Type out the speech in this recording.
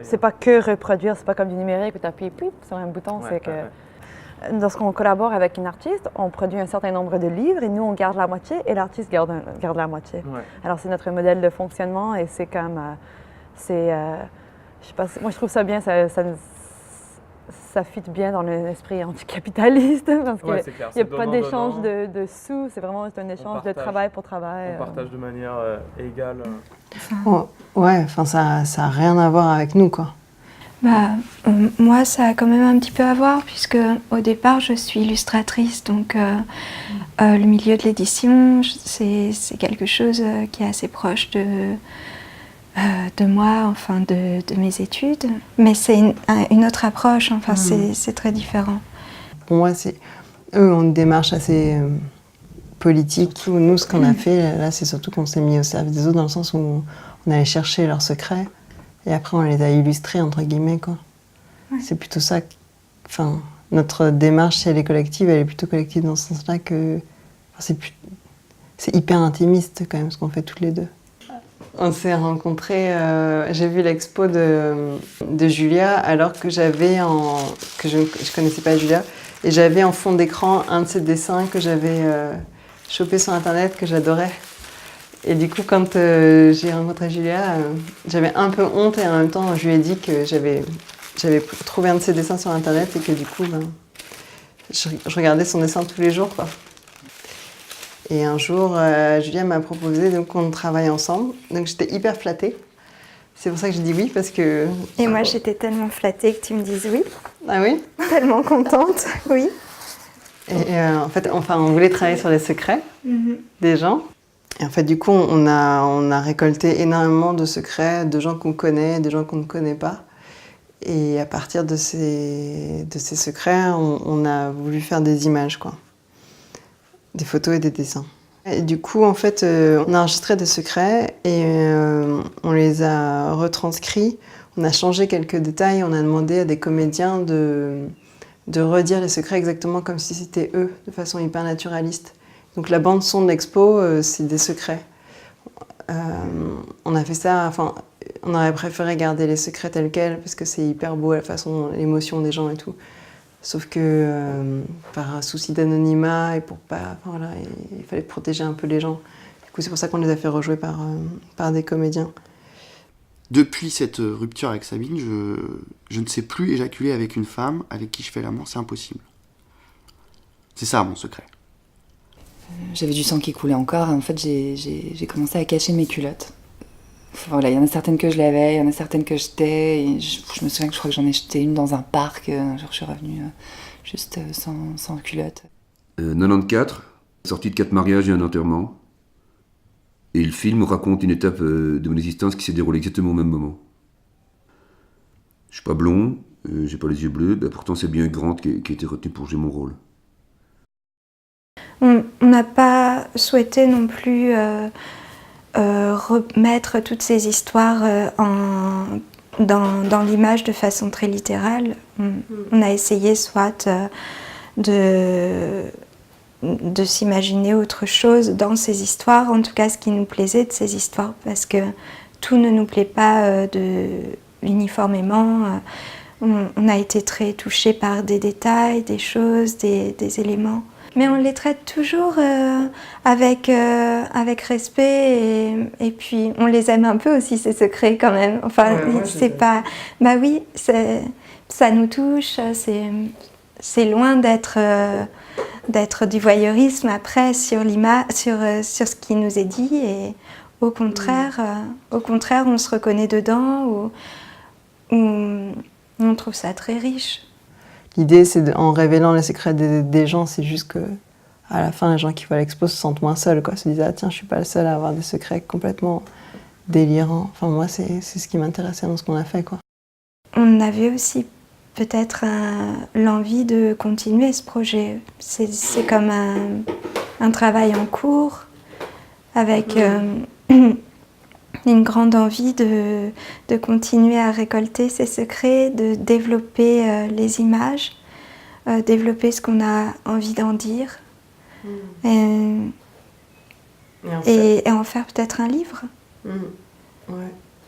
C'est pas que reproduire, c'est pas comme du numérique où tu appuies sur un bouton. C'est que lorsqu'on collabore avec une artiste, on produit un certain nombre de livres et nous on garde la moitié et l'artiste garde la moitié. Ouais. Alors c'est notre modèle de fonctionnement et c'est comme, je sais pas, moi je trouve ça bien, ça fit bien dans l'esprit anticapitaliste parce qu'il n'y a pas d'échange de sous, c'est vraiment un échange de travail pour travail. On partage de manière égale. Ouais, enfin ça a rien à voir avec nous, quoi. Moi, ça a quand même un petit peu à voir, puisque au départ, je suis illustratrice, donc le milieu de l'édition, c'est quelque chose qui est assez proche de moi, enfin de mes études. Mais c'est une autre approche, enfin c'est très différent. Pour moi, eux ont une démarche assez politique. Nous, ce qu'on a fait, là, c'est surtout qu'on s'est mis au service des autres, dans le sens où on allait chercher leurs secrets. Et après, on les a illustrés, entre guillemets, quoi. Ouais. C'est plutôt ça. Enfin, notre démarche, si elle est collective, elle est plutôt collective dans ce sens-là que... Enfin, c'est hyper intimiste, quand même, ce qu'on fait toutes les deux. On s'est rencontrés... j'ai vu l'expo de Julia, alors que j'avais que je connaissais pas Julia. Et j'avais en fond d'écran un de ses dessins que j'avais chopé sur Internet, que j'adorais. Et du coup, quand j'ai rencontré Julia, j'avais un peu honte et en même temps, je lui ai dit que j'avais trouvé un de ses dessins sur Internet et que du coup, je regardais son dessin tous les jours, quoi. Et un jour, Julia m'a proposé qu'on travaille ensemble. Donc j'étais hyper flattée. C'est pour ça que j'ai dit oui, parce que... Et moi, j'étais tellement flattée que tu me dises oui. Ah oui? Tellement contente, oui. Et en fait, on voulait travailler sur les secrets des gens. Et en fait, du coup, on a récolté énormément de secrets, de gens qu'on connaît, des gens qu'on ne connaît pas. Et à partir de ces secrets, on a voulu faire des images, quoi. Des photos et des dessins. Et du coup, en fait, on a enregistré des secrets et on les a retranscrits. On a changé quelques détails. On a demandé à des comédiens de redire les secrets exactement comme si c'était eux, de façon hyper naturaliste. Donc la bande-son de l'expo, c'est des secrets. On a fait ça, enfin, on aurait préféré garder les secrets tels quels, parce que c'est hyper beau, la façon, l'émotion des gens et tout. Sauf que par souci d'anonymat et pour pas... Enfin, voilà, il fallait protéger un peu les gens. Du coup, c'est pour ça qu'on les a fait rejouer par des comédiens. Depuis cette rupture avec Sabine, je ne sais plus éjaculer avec une femme avec qui je fais l'amour, c'est impossible. C'est ça mon secret. J'avais du sang qui coulait encore, et en fait j'ai commencé à cacher mes culottes. Enfin, voilà, il y en a certaines que je lavais, il y en a certaines que je jetais, et je me souviens que je crois que j'en ai jeté une dans un parc, un jour je suis revenue juste sans culotte. 94, sortie de 4 mariages et un enterrement. Et le film raconte une étape de mon existence qui s'est déroulée exactement au même moment. Je suis pas blond, j'ai pas les yeux bleus, pourtant c'est bien Grant qui a été retenu pour jouer mon rôle. On n'a pas souhaité non plus remettre toutes ces histoires dans l'image de façon très littérale. On a essayé soit de s'imaginer autre chose dans ces histoires, en tout cas ce qui nous plaisait de ces histoires, parce que tout ne nous plaît pas uniformément. On a été très touchés par des détails, des choses, des éléments. Mais on les traite toujours avec respect et puis on les aime un peu aussi, ces secrets quand même. Enfin, ouais, c'est pas... Bah oui, ça nous touche, c'est loin d'être du voyeurisme après sur ce qui nous est dit et au contraire, on se reconnaît dedans ou on trouve ça très riche. L'idée, c'est en révélant les secrets des gens, c'est juste que à la fin, les gens qui voient l'expo se sentent moins seuls, quoi. Se disent, ah tiens, je suis pas le seul à avoir des secrets complètement délirants. Enfin, moi, c'est ce qui m'intéressait dans ce qu'on a fait, quoi. On avait aussi peut-être l'envie de continuer ce projet. C'est comme un travail en cours, avec une grande envie de continuer à récolter ces secrets, de développer les images, développer ce qu'on a envie d'en dire et en faire peut-être un livre. Ouais.